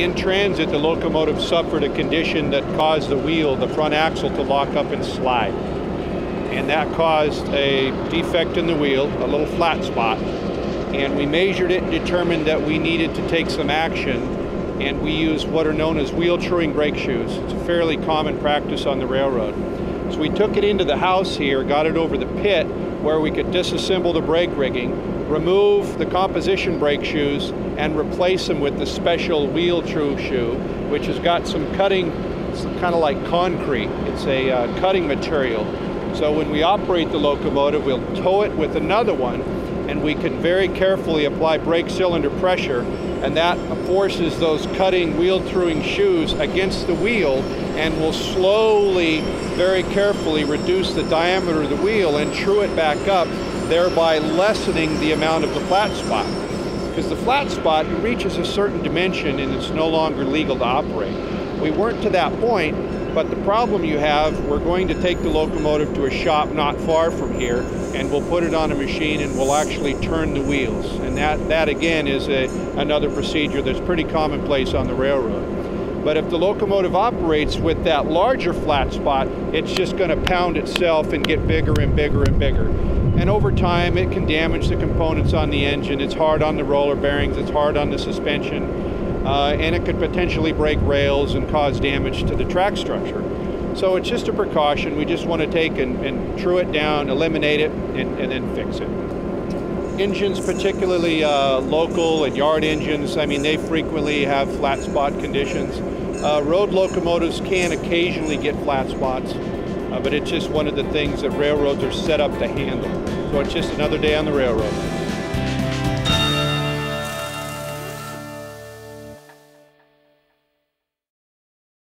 in transit, the locomotive suffered a condition that caused the wheel, the front axle, to lock up and slide. And that caused a defect in the wheel, a little flat spot. And we measured it and determined that we needed to take some action, and we used what are known as wheel truing brake shoes. It's a fairly common practice on the railroad. So we took it into the house here, got it over the pit where we could disassemble the brake rigging, remove the composition brake shoes, and replace them with the special wheel true shoe, which has got some cutting, it's kind of like concrete. It's a cutting material. So when we operate the locomotive, we'll tow it with another one, and we can very carefully apply brake cylinder pressure, and that forces those cutting wheel truing shoes against the wheel, and will slowly, very carefully reduce the diameter of the wheel and true it back up, thereby lessening the amount of the flat spot. Because the flat spot reaches a certain dimension and it's no longer legal to operate. We weren't to that point, but the problem you have, we're going to take the locomotive to a shop not far from here, and we'll put it on a machine and we'll actually turn the wheels. And that again is another procedure that's pretty commonplace on the railroad. But if the locomotive operates with that larger flat spot, it's just going to pound itself and get bigger and bigger and bigger. And over time, it can damage the components on the engine. It's hard on the roller bearings, it's hard on the suspension, and it could potentially break rails and cause damage to the track structure. So it's just a precaution. We just want to take and true it down, eliminate it, and then fix it. Engines, particularly local and yard engines, I mean, they frequently have flat spot conditions. Road locomotives can occasionally get flat spots, but it's just one of the things that railroads are set up to handle. So it's just another day on the railroad.